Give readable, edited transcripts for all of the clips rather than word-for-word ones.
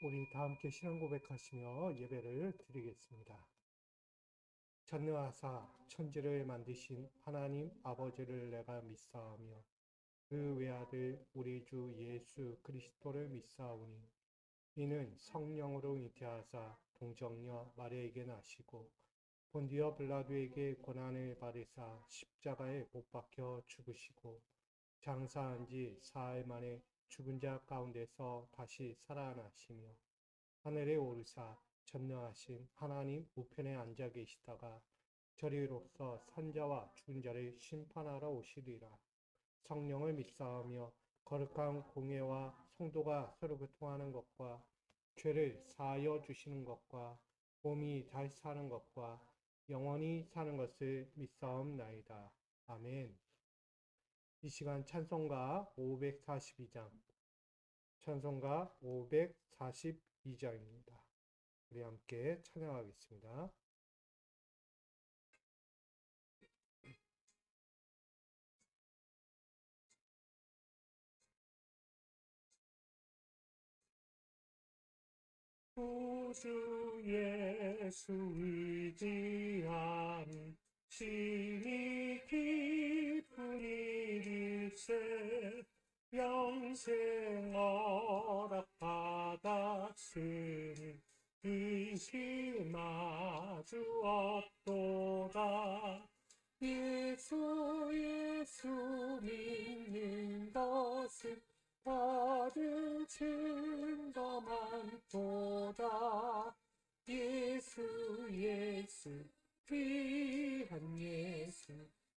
우리 다 함께 신앙 고백하시며 예배를 드리겠습니다. 전능하사 천지를 만드신 하나님 아버지를 내가 믿사오며 그 외아들 우리 주 예수 그리스도를 믿사오니 이는 성령으로 잉태하사 동정녀 마리아에게 나시고 본디오 빌라도에게 고난을 받으사 십자가에 못 박혀 죽으시고 장사한 지 사흘 만에 죽은 자 가운데서 다시 살아나시며 하늘에 오르사 전능하신 하나님 우편에 앉아 계시다가 저리로서 산자와 죽은 자를 심판하러 오시리라. 성령을 믿사오며 거룩한 공예와 성도가 서로 교통하는 것과 죄를 사하여 주시는 것과 몸이 잘 사는 것과 영원히 사는 것을 믿사옵나이다. 아멘. 이 시간 찬송가 542장, 찬송가 542장입니다. 우리 함께 찬양하겠습니다. 구주 예수 의지한 심히 기쁜 일일세 영생 허락받았으니 의심하주 없도다. 예수 믿는 것은 받을 증거만 보다. 예수 귀한 예수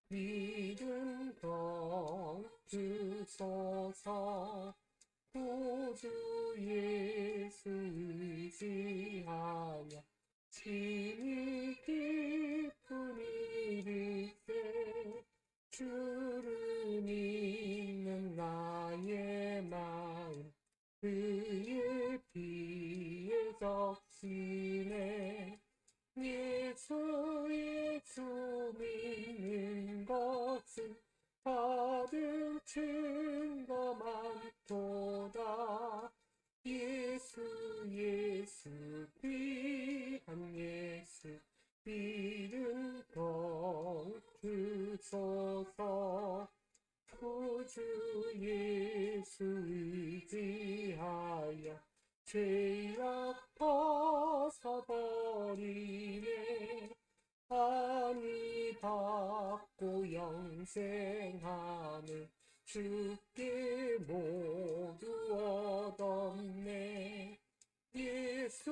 믿음 더욱 주소서. 구주 예수 의지하여 심히 기쁜 일일세 주를 믿는 나의 마음 그의 피에 적시네. 예수 믿는 것은 받을 증거만 보다. 예수 귀한 예수 믿음 더욱 주소서. 구주 예수 의지하여 죄악 벗어버리네. 안위 받고 영생하는 주께 모두 얻었네. 예수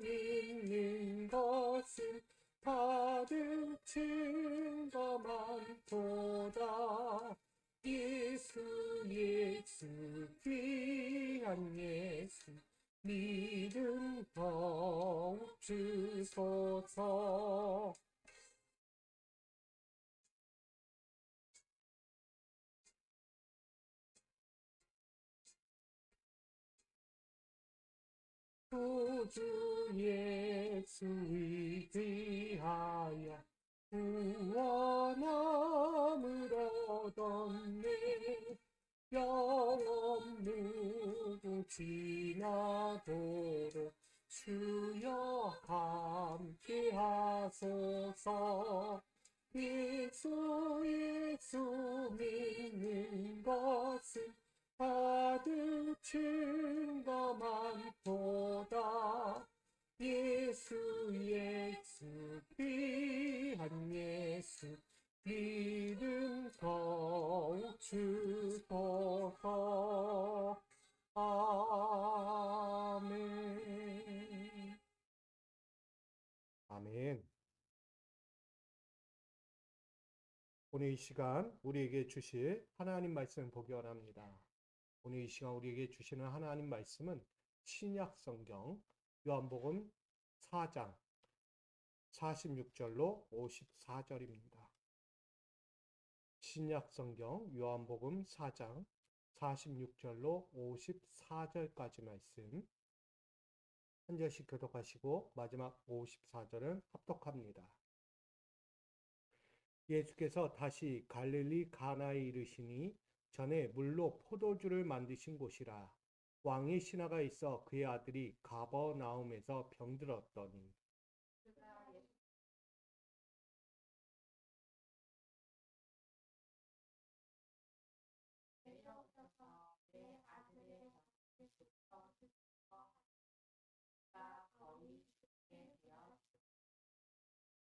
믿는 것은 받을 증거만 보다. 예수 귀한 예수 믿음 더욱 주소서. 구주 예수 의지하여 구원함을 얻었네. 영원 무궁지나도록 주여 함께 하소서. 예수 믿는 것은 받을 증거만 보다. 예수 귀한 예수 믿음 더욱 주소서. 아멘. 아멘. 오늘 이 시간 우리에게 주실 하나님 말씀 보기 원합니다. 오늘 이 시간 우리에게 주시는 하나님 말씀은 신약 성경 요한복음 4장 46절로 54절입니다. 신약 성경 요한복음 4장 46절로 54절까지 말씀 한 절씩 교독하시고 마지막 54절은 합독합니다. 예수께서 다시 갈릴리 가나에 이르시니 전에 물로 포도주를 만드신 곳이라. 왕의 신하가 있어 그의 아들이 가버나움에서 병들었더니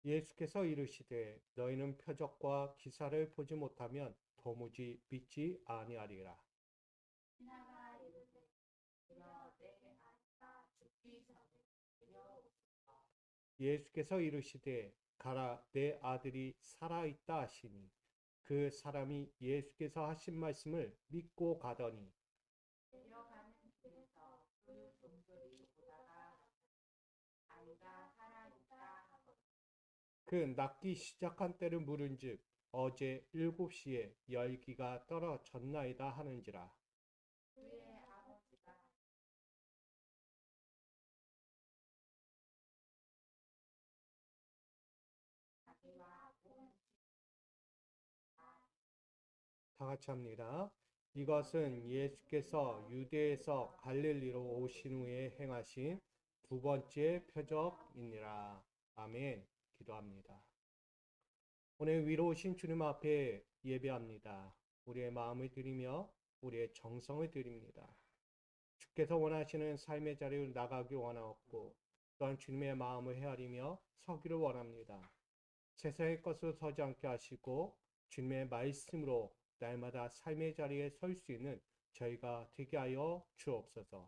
예수께서 이르시되 너희는 표적과 기사를 보지 못하면 도무지 믿지 아니하리라. 예수께서 이르시되 가라 내 아들이 살아있다 하시니 그 사람이 예수께서 하신 말씀을 믿고 가더니 그 낫기 시작한 때를 물은즉 어제 7시에 열기가 떨어졌나이다 하는지라. 다 같이 합니다. 이것은 예수께서 유대에서 갈릴리로 오신 후에 행하신 두 번째 표적이니라. 아멘. 기도합니다. 오늘 위로 오신 주님 앞에 예배합니다. 우리의 마음을 드리며 우리의 정성을 드립니다. 주께서 원하시는 삶의 자리로 나가기 원하옵고 또한 주님의 마음을 헤아리며 서기를 원합니다. 세상의 것으로 서지 않게 하시고 주님의 말씀으로 날마다 삶의 자리에 설 수 있는 저희가 되게 하여 주옵소서.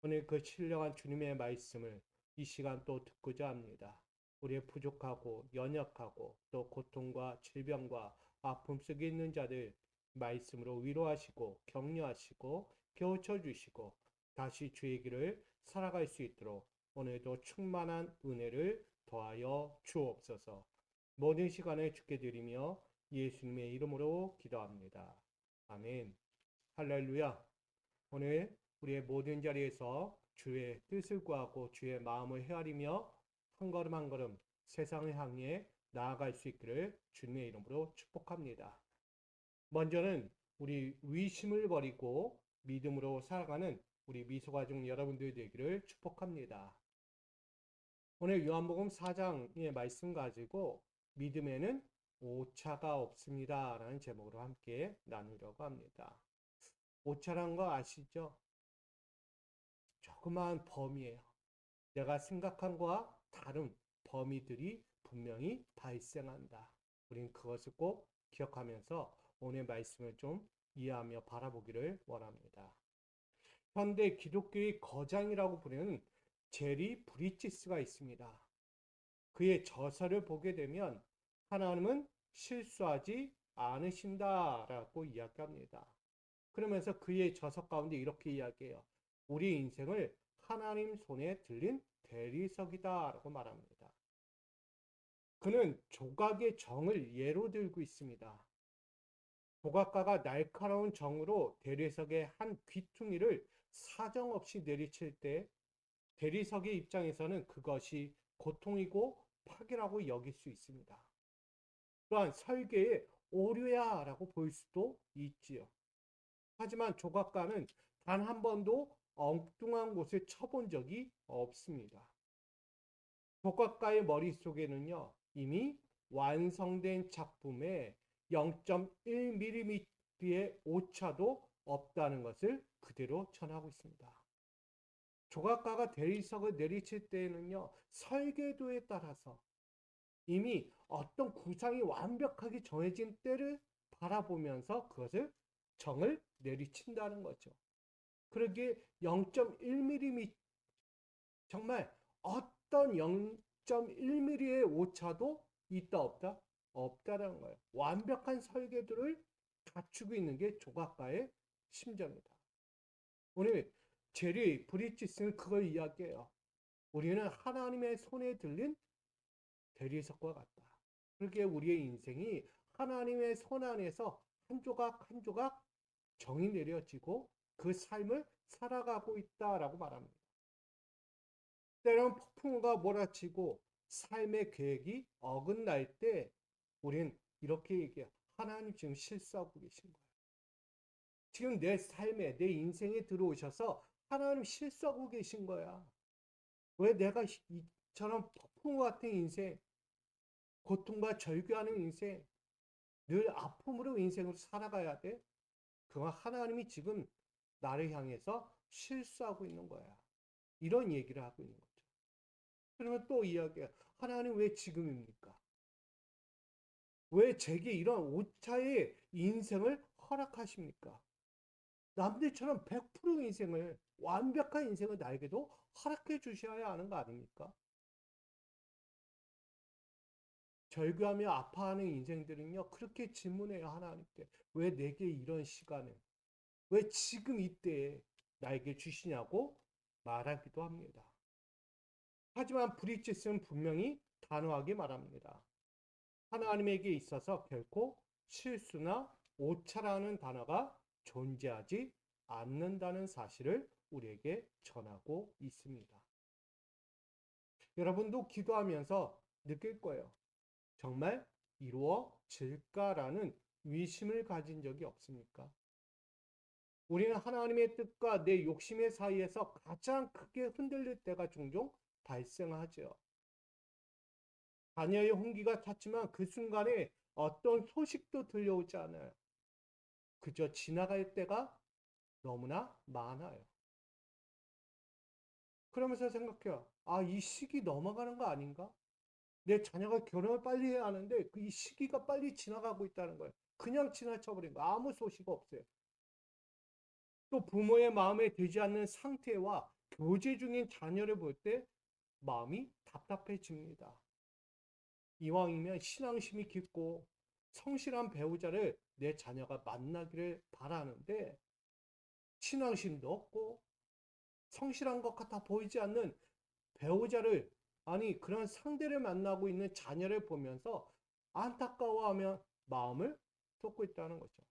오늘 그 신령한 주님의 말씀을 이 시간 또 듣고자 합니다. 우리의 부족하고 연약하고 또 고통과 질병과 아픔 속에 있는 자들 말씀으로 위로하시고 격려하시고 깨우쳐 주시고 다시 주의 길을 살아갈 수 있도록 오늘도 충만한 은혜를 더하여 주옵소서. 모든 시간을 주께 드리며 예수님의 이름으로 기도합니다. 아멘. 할렐루야. 오늘 우리의 모든 자리에서 주의 뜻을 구하고 주의 마음을 헤아리며 한 걸음 한 걸음 세상을 향해 나아갈 수 있기를 주님의 이름으로 축복합니다. 먼저는 우리 위심을 버리고 믿음으로 살아가는 우리 미소가족 여러분들 되기를 축복합니다. 오늘 요한복음 4장의 말씀 가지고 믿음에는 오차가 없습니다 라는 제목으로 함께 나누려고 합니다. 오차란 거 아시죠? 조그마한 범위예요. 내가 생각한 것과 다른 범위들이 분명히 발생한다. 우린 그것을 꼭 기억하면서 오늘 말씀을 좀 이해하며 바라보기를 원합니다. 현대 기독교의 거장이라고 부르는 제리 브리지스가 있습니다. 그의 저서를 보게 되면 하나님은 실수하지 않으신다라고 이야기합니다. 그러면서 그의 저서 가운데 이렇게 이야기해요. 우리 인생을 하나님 손에 들린 대리석이다라고 말합니다. 그는 조각의 정을 예로 들고 있습니다. 조각가가 날카로운 정으로 대리석의 한 귀퉁이를 사정없이 내리칠 때 대리석의 입장에서는 그것이 고통이고 파괴라고 여길 수 있습니다. 또한 설계의 오류야라고 볼 수도 있지요. 하지만 조각가는 단 한 번도 엉뚱한 곳에 쳐본 적이 없습니다. 조각가의 머릿속에는요, 이미 완성된 작품에 0.1mm의 오차도 없다는 것을 그대로 전하고 있습니다. 조각가가 대리석을 내리칠 때에는요, 설계도에 따라서 이미 어떤 구상이 완벽하게 정해진 때를 바라보면서 그것을 정을 내리친다는 거죠. 그러기에 0.1mm 정말 어떤 0.1mm의 오차도 있다 없다? 없다라는 거예요. 완벽한 설계도를 갖추고 있는 게 조각가의 심정이다. 오늘 제리 브리지스는 그걸 이야기해요. 우리는 하나님의 손에 들린 대리석과 같다. 그렇게 우리의 인생이 하나님의 손 안에서 한 조각 한 조각 정이 내려지고 그 삶을 살아가고 있다라고 말합니다. 때로는 폭풍우가 몰아치고 삶의 계획이 어긋날 때 우리는 이렇게 얘기해요. 하나님 지금 실수하고 계신 거예요. 지금 내 삶에 내 인생에 들어오셔서 하나님 실수하고 계신 거야. 왜 내가 이처럼 폭풍 같은 인생, 고통과 절규하는 인생, 늘 아픔으로 인생으로 살아가야 돼? 그건 하나님이 지금 나를 향해서 실수하고 있는 거야. 이런 얘기를 하고 있는 거죠. 그러면 또 이야기해. 하나님 왜 지금입니까? 왜 제게 이런 오차의 인생을 허락하십니까? 남들처럼 100% 인생을, 완벽한 인생을 나에게도 허락해 주셔야 하는 거 아닙니까? 절규하며 아파하는 인생들은요, 그렇게 질문해요, 하나님께. 왜 내게 이런 시간을, 왜 지금 이때에 나에게 주시냐고 말하기도 합니다. 하지만 브리치스는 분명히 단호하게 말합니다. 하나님에게 있어서 결코 실수나 오차라는 단어가 존재하지 않는다는 사실을 우리에게 전하고 있습니다. 여러분도 기도하면서 느낄 거예요. 정말 이루어질까라는 의심을 가진 적이 없습니까? 우리는 하나님의 뜻과 내 욕심의 사이에서 가장 크게 흔들릴 때가 종종 발생하죠. 자녀의 홍기가 찼지만 그 순간에 어떤 소식도 들려오지 않아요. 그저 지나갈 때가 너무나 많아요. 그러면서 생각해요. 아, 이 시기 넘어가는 거 아닌가? 내 자녀가 결혼을 빨리 해야 하는데 이 시기가 빨리 지나가고 있다는 거예요. 그냥 지나쳐버린 거. 아무 소식 없어요. 또 부모의 마음에 들지 않는 상태와 교제 중인 자녀를 볼 때 마음이 답답해집니다. 이왕이면 신앙심이 깊고 성실한 배우자를 내 자녀가 만나기를 바라는데 신앙심도 없고 성실한 것 같아 보이지 않는 배우자를, 아니 그런 상대를 만나고 있는 자녀를 보면서 안타까워하며 마음을 쏟고 있다는 거죠.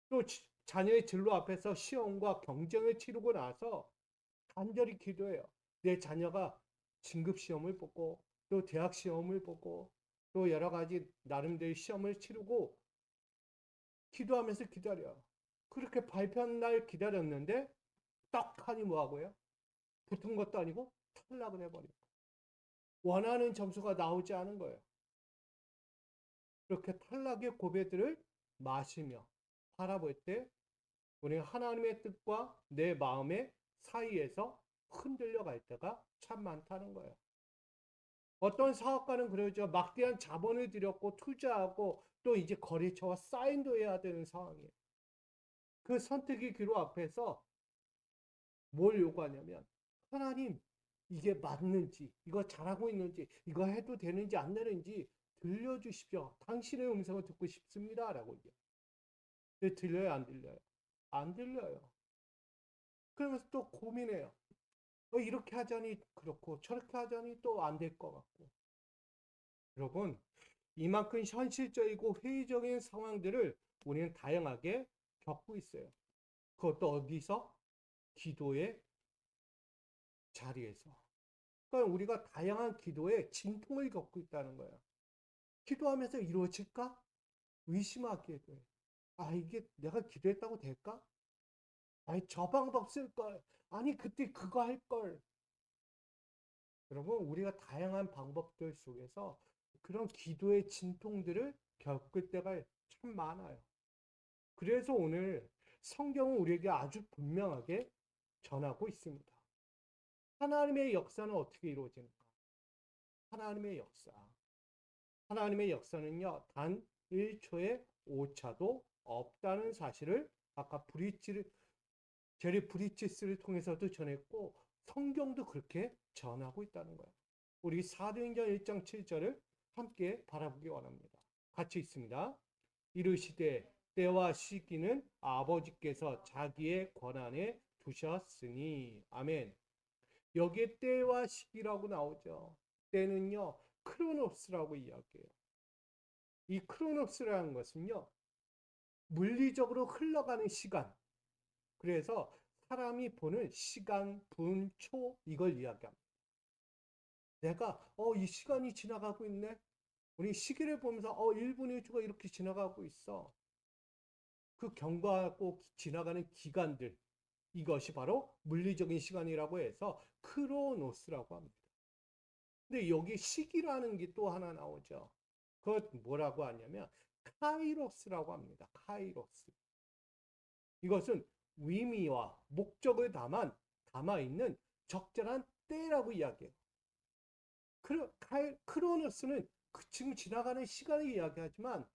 또 자녀의 진로 앞에서 시험과 경쟁을 치르고 나서 간절히 기도해요. 내 자녀가 진급 시험을 보고 또 대학 시험을 보고 또 여러 가지 나름대로 시험을 치르고 기도하면서 기다려요. 그렇게 발표한 날 기다렸는데 떡하니 뭐하고요? 붙은 것도 아니고 탈락을 해버리고 원하는 점수가 나오지 않은 거예요. 그렇게 탈락의 고배들을 마시며 바라볼 때 우리가 하나님의 뜻과 내 마음의 사이에서 흔들려 갈 때가 참 많다는 거예요. 어떤 사업가는 그러죠. 막대한 자본을 들였고 투자하고 또 이제 거래처와 사인도 해야 되는 상황이에요. 그 선택의 기로 앞에서 뭘 요구하냐면 하나님 이게 맞는지, 이거 잘하고 있는지, 이거 해도 되는지 안 되는지 들려주십시오. 당신의 음성을 듣고 싶습니다. 라고 얘기해요. 근데 들려요, 안 들려요? 안 들려요. 그러면서 또 고민해요. 이렇게 하자니 그렇고 저렇게 하자니 또 안 될 것 같고. 여러분, 이만큼 현실적이고 회의적인 상황들을 우리는 다양하게 겪고 있어요. 그것도 어디서? 기도의 자리에서. 그러니까 우리가 다양한 기도에 진통을 겪고 있다는 거예요. 기도하면서 이루어질까? 의심하게 돼. 아, 이게 내가 기도했다고 될까? 아니, 저 방법 쓸걸. 아니, 그때 그거 할걸. 여러분, 우리가 다양한 방법들 속에서 그런 기도의 진통들을 겪을 때가 참 많아요. 그래서 오늘 성경은 우리에게 아주 분명하게 전하고 있습니다. 하나님의 역사는 어떻게 이루어지는가? 하나님의 역사. 하나님의 역사는요, 단 1초의 오차도 없다는 사실을 아까 제리 브리치스를 통해서도 전했고, 성경도 그렇게 전하고 있다는 거예요. 우리 사도행전 1장 7절을 함께 바라보기 원합니다. 같이 있습니다. 이르시되 때와 시기는 아버지께서 자기의 권한에 두셨으니. 아멘. 여기에 때와 시기라고 나오죠. 때는요, 크로노스라고 이야기해요. 이 크로노스라는 것은요, 물리적으로 흘러가는 시간. 그래서 사람이 보는 시간, 분, 초 이걸 이야기합니다. 내가 이 시간이 지나가고 있네. 우리 시계를 보면서 1분 1초가 이렇게 지나가고 있어. 그 경과하고 지나가는 기간들. 이것이 바로 물리적인 시간이라고 해서 크로노스라고 합니다. 근데 여기 시기라는 게 또 하나 나오죠. 그것 뭐라고 하냐면 카이로스라고 합니다. 카이로스. 이것은 의미와 목적을 담아 있는 적절한 때라고 이야기해요. 크로노스는 지금 지나가는 시간을 이야기하지만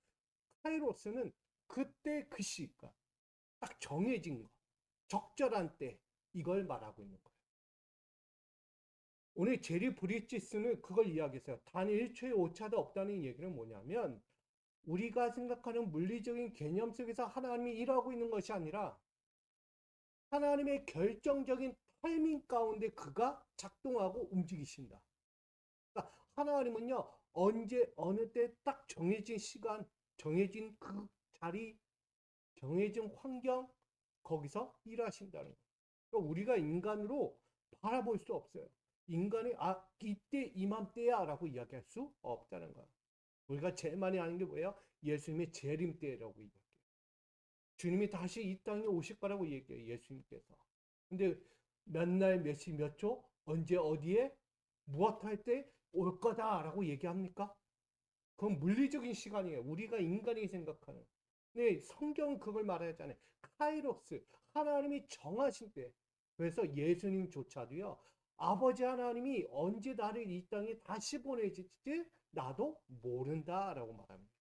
카이로스는 그때 그 시간, 딱 정해진 거, 적절한 때, 이걸 말하고 있는 거예요. 오늘 제리 브리지스는 그걸 이야기했어요. 단 1초의 오차도 없다는 얘기는 뭐냐면 우리가 생각하는 물리적인 개념 속에서 하나님이 일하고 있는 것이 아니라 하나님의 결정적인 타이밍 가운데 그가 작동하고 움직이신다. 그러니까 하나님은요, 언제, 어느 때 딱 정해진 시간, 정해진 그 자리, 정해진 환경, 거기서 일하신다는 거예요. 그러니까 우리가 인간으로 바라볼 수 없어요. 인간이 이때 이맘때야 라고 이야기할 수 없다는 거야. 우리가 제일 많이 아는 게 뭐예요? 예수님의 재림 때라고 얘기해요. 주님이 다시 이 땅에 오실 거라고 얘기해요. 예수님께서. 근데 몇 날, 몇 시, 몇 초, 언제, 어디에, 무엇 할 때 올 거다라고 얘기합니까? 그건 물리적인 시간이에요. 우리가 인간이 생각하는. 근데 성경은 그걸 말하잖아요. 카이로스, 하나님이 정하신 때. 그래서 예수님조차도요. 아버지 하나님이 언제 나를 이 땅에 다시 보내실지 나도 모른다라고 말합니다.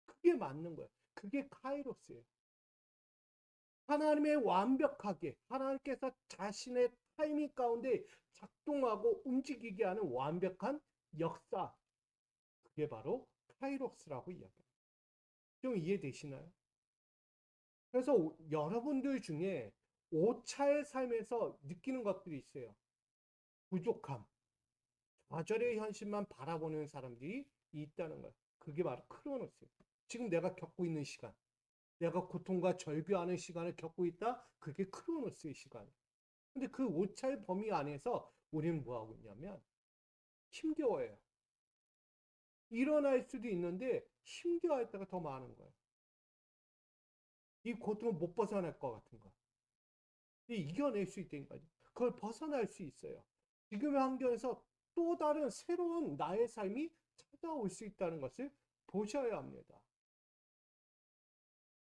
그게 맞는 거예요. 그게 카이로스예요. 하나님의 완벽하게 하나님께서 자신의 타이밍 가운데 작동하고 움직이게 하는 완벽한 역사. 그게 바로 카이로스라고 이야기합니다. 좀 이해되시나요? 그래서 여러분들 중에 오차의 삶에서 느끼는 것들이 있어요. 부족함, 좌절의 현실만 바라보는 사람들이 있다는 거예요. 그게 바로 크로노스예요. 지금 내가 겪고 있는 시간, 내가 고통과 절규하는 시간을 겪고 있다. 그게 크로노스의 시간이에요. 근데 그 오차의 범위 안에서 우리는 뭐하고 있냐면 힘겨워요. 일어날 수도 있는데 힘겨워할 때가 더 많은 거예요. 이 고통을 못 벗어날 것 같은 거. 이겨낼 수 있다니까요. 그걸 벗어날 수 있어요. 지금의 환경에서 또 다른 새로운 나의 삶이 찾아올 수 있다는 것을 보셔야 합니다.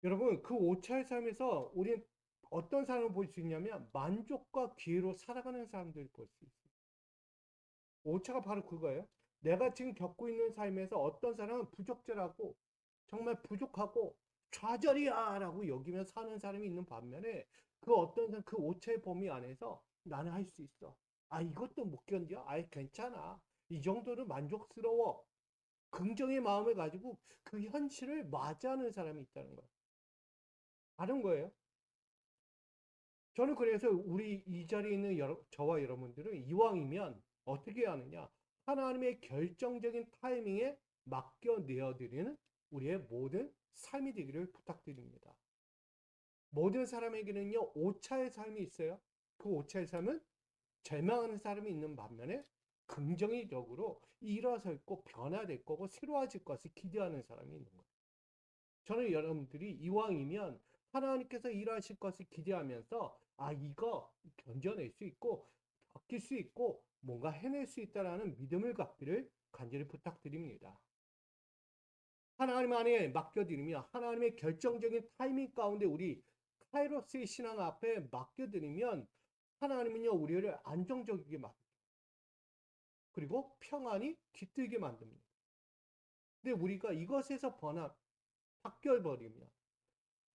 여러분, 그 오차의 삶에서 우리는 어떤 사람을 볼 수 있냐면 만족과 기회로 살아가는 사람들을 볼 수 있어요. 오차가 바로 그거예요. 내가 지금 겪고 있는 삶에서 어떤 사람은 부적절하고 정말 부족하고 좌절이야 라고 여기며 사는 사람이 있는 반면에 그 어떤 사람 그 오차의 범위 안에서 나는 할 수 있어. 이것도 못 견뎌? 괜찮아. 이 정도는 만족스러워. 긍정의 마음을 가지고 그 현실을 맞이하는 사람이 있다는 거예요. 다른 거예요. 저는 그래서 우리 이 자리에 있는 저와 여러분들은 이왕이면 어떻게 하느냐. 하나님의 결정적인 타이밍에 맡겨 내어드리는 우리의 모든 삶이 되기를 부탁드립니다. 모든 사람에게는요, 오차의 삶이 있어요. 그 오차의 삶은 절망하는 사람이 있는 반면에 긍정적으로 일어설 거 변화될 거고 새로워질 것을 기대하는 사람이 있는 거예요. 저는 여러분들이 이왕이면 하나님께서 일하실 것을 기대하면서 이거 견뎌낼 수 있고 바뀔 수 있고 뭔가 해낼 수 있다라는 믿음을 갖기를 간절히 부탁드립니다. 하나님 안에 맡겨드리며 하나님의 결정적인 타이밍 가운데 우리 카이로스의 신앙 앞에 맡겨드리면 하나님은요 우리를 안정적이게 만듭니다. 그리고 평안히 깃들게 만듭니다. 근데 우리가 이것에서 바뀌어버리면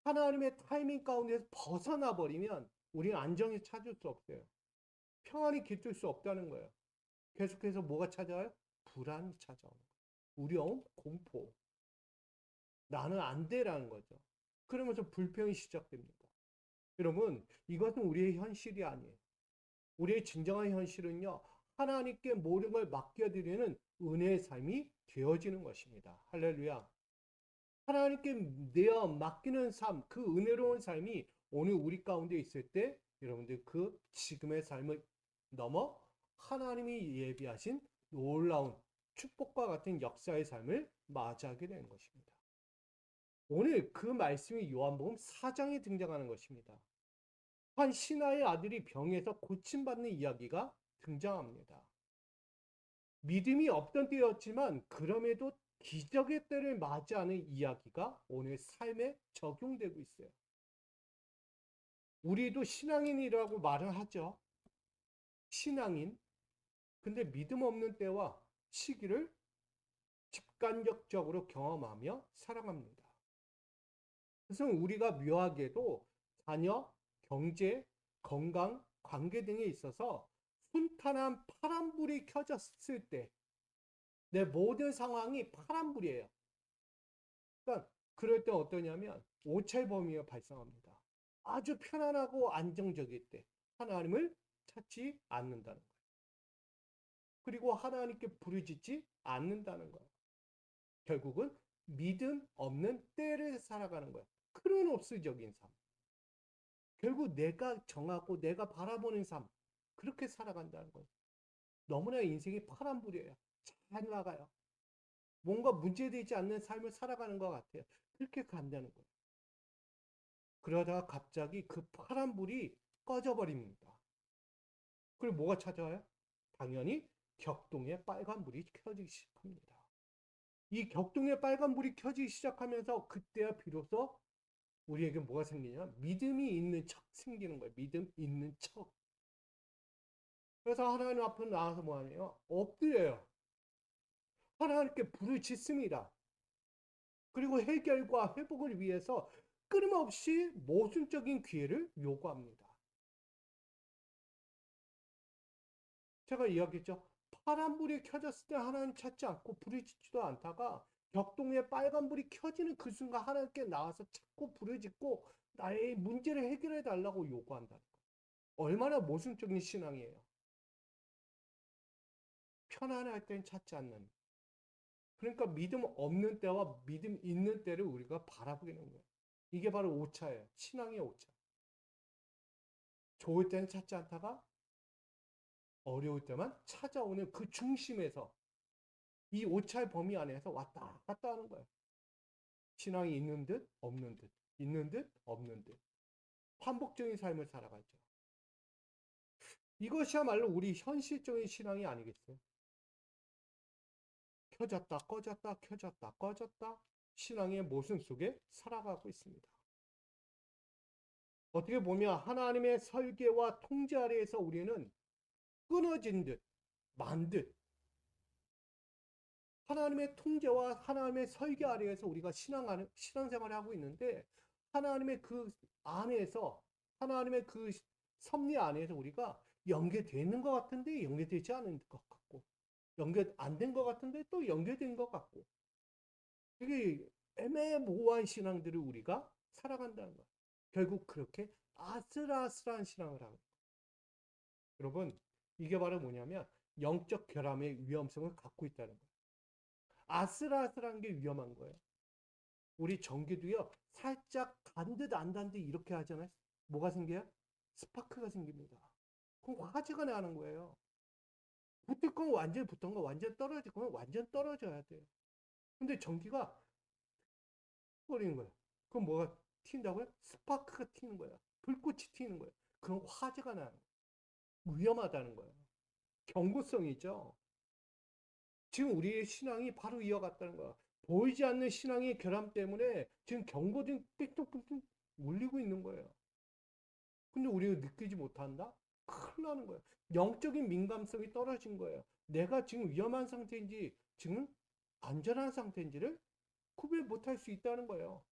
하나님의 타이밍 가운데서 벗어나 버리면 우리는 안정이 찾을 수 없어요. 평안이 깃들 수 없다는 거예요. 계속해서 뭐가 찾아와요? 불안이 찾아오는 거예요. 두려움, 공포. 나는 안 돼라는 거죠. 그러면서 불평이 시작됩니다. 여러분, 이것은 우리의 현실이 아니에요. 우리의 진정한 현실은요, 하나님께 모든 걸 맡겨드리는 은혜의 삶이 되어지는 것입니다. 할렐루야. 하나님께 내어 맡기는 삶, 그 은혜로운 삶이 오늘 우리 가운데 있을 때 여러분들 그 지금의 삶을 넘어 하나님이 예비하신 놀라운 축복과 같은 역사의 삶을 맞이하게 되는 것입니다. 오늘 그 말씀이 요한복음 4장에 등장하는 것입니다. 한 신하의 아들이 병에서 고침받는 이야기가 등장합니다. 믿음이 없던 때였지만 그럼에도 기적의 때를 맞이하는 이야기가 오늘 삶에 적용되고 있어요. 우리도 신앙인이라고 말을 하죠. 신앙인. 근데 믿음 없는 때와 시기를 직간접적으로 경험하며 살아갑니다. 그래서 우리가 묘하게도 자녀, 경제, 건강, 관계 등에 있어서 순탄한 파란불이 켜졌을 때 내 모든 상황이 파란불이에요. 그러니까 그럴 때 어떠냐면 오차의 범위가 발생합니다. 아주 편안하고 안정적일 때 하나님을 찾지 않는다는 거예요. 그리고 하나님께 부르짖지 않는다는 거예요. 결국은 믿음 없는 때를 살아가는 거예요. 크로노스적인 삶. 결국 내가 정하고 내가 바라보는 삶. 그렇게 살아간다는 거예요. 너무나 인생이 파란불이에요. 잘 나가요. 뭔가 문제되지 않는 삶을 살아가는 것 같아요. 그렇게 간다는 거예요. 그러다가 갑자기 그 파란불이 꺼져버립니다. 그리고 뭐가 찾아와요? 당연히 격동에 빨간불이 켜지기 시작합니다. 이 격동에 빨간불이 켜지기 시작하면서 그때야 비로소 우리에게 뭐가 생기냐? 믿음이 있는 척 생기는 거예요. 믿음 있는 척. 그래서 하나님 앞에 나와서 뭐 하네요? 엎드려요. 하나님께 부르짖습니다. 그리고 해결과 회복을 위해서 끊임없이 모순적인 기회를 요구합니다. 제가 이야기했죠. 파란불이 켜졌을 때 하나님 찾지 않고 부르짖지도 않다가 격동에 빨간불이 켜지는 그 순간 하나님께 나와서 찾고 부르짖고 나의 문제를 해결해 달라고 요구한다는 거예요. 얼마나 모순적인 신앙이에요. 편안할 땐 찾지 않는. 그러니까 믿음 없는 때와 믿음 있는 때를 우리가 바라보게 되는 거예요. 이게 바로 오차예요. 신앙의 오차. 좋을 때는 찾지 않다가 어려울 때만 찾아오는 그 중심에서 이 오차의 범위 안에서 왔다 갔다 하는 거예요. 신앙이 있는 듯 없는 듯 있는 듯 없는 듯 반복적인 삶을 살아가죠. 이것이야말로 우리 현실적인 신앙이 아니겠어요? 켜졌다 꺼졌다 켜졌다 꺼졌다 신앙의 모순 속에 살아가고 있습니다. 어떻게 보면 하나님의 설계와 통제 아래에서 우리는 끊어진 듯 만 듯 하나님의 통제와 하나님의 설계 아래에서 우리가 신앙생활을 하고 있는데 하나님의 그 안에서 하나님의 그 섭리 안에서 우리가 연계되는 것 같은데 연계되지 않은 것 같고 연결 안 된 것 같은데 또 연결된 것 같고 이게 애매모호한 신앙들을 우리가 살아간다는 거예요. 결국 그렇게 아슬아슬한 신앙을 하는 거예요. 여러분 이게 바로 뭐냐면 영적 결함의 위험성을 갖고 있다는 거예요. 아슬아슬한 게 위험한 거예요. 우리 전기도요 살짝 간 듯 안 단 듯 이렇게 하잖아요. 뭐가 생겨요? 스파크가 생깁니다. 그럼 화재가 나는 거예요. 붙을 건 완전 붙은 거 완전 떨어질 거면 완전 떨어져야 돼요. 근데 전기가 버리는 거예요. 그럼 뭐가 튄다고요? 스파크가 튀는 거예요. 불꽃이 튀는 거예요. 그럼 화재가 나는 거예요. 위험하다는 거예요. 경고성이죠. 지금 우리의 신앙이 바로 이어갔다는 거야. 보이지 않는 신앙의 결함 때문에 지금 경고등 삑뚝삑뚝 울리고 있는 거예요. 근데 우리가 느끼지 못한다? 큰일 나는 거예요. 영적인 민감성이 떨어진 거예요. 내가 지금 위험한 상태인지 지금 안전한 상태인지를 구별 못할 수 있다는 거예요.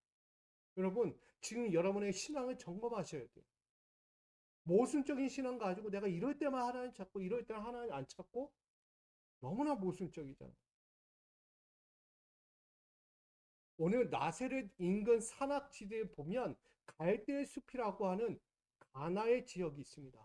여러분 지금 여러분의 신앙을 점검하셔야 돼요. 모순적인 신앙 가지고 내가 이럴 때만 하나님 찾고 이럴 때만 하나님 안 찾고 너무나 모순적이잖아요. 오늘 나세렛 인근 산악지대에 보면 갈대 숲이라고 하는 가나의 지역이 있습니다.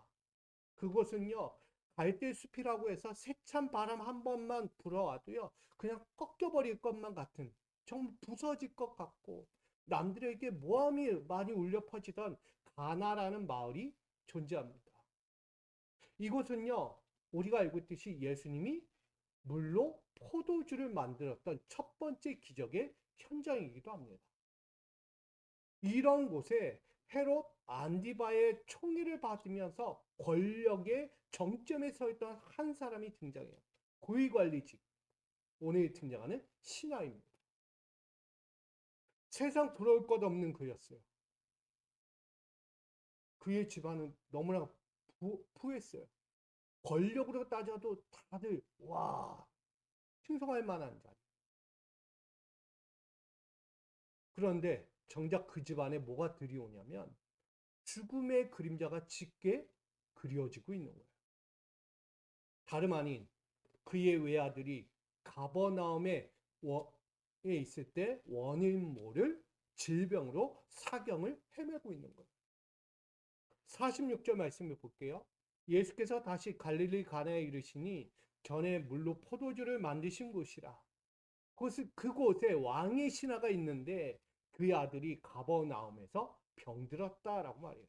그곳은요 갈대 숲이라고 해서 세찬 바람 한 번만 불어와도요 그냥 꺾여버릴 것만 같은 정말 부서질 것 같고 남들에게 모함이 많이 울려 퍼지던 가나라는 마을이 존재합니다. 이곳은요 우리가 알고 있듯이 예수님이 물로 포도주를 만들었던 첫 번째 기적의 현장이기도 합니다. 이런 곳에 헤롯 안디바의 총애를 받으면서 권력의 정점에 서 있던 한 사람이 등장해요. 고위관리직. 오늘 등장하는 신하입니다. 세상 돌아올 것 없는 그였어요. 그의 집안은 너무나 부했어요. 권력으로 따져도 다들 와 칭송할 만한 자리. 그런데 정작 그 집안에 뭐가 들이오냐면 죽음의 그림자가 짙게 그려지고 있는 거예요. 다름 아닌 그의 외아들이 가버나움에 있을 때 원인 모를 질병으로 사경을 헤매고 있는 거예요. 46절 말씀을 볼게요. 예수께서 다시 갈릴리 가나에 이르시니 전에 물로 포도주를 만드신 곳이라. 그곳에 왕의 신하가 있는데 그의 아들이 가버나움에서 병들었다라고 말해요.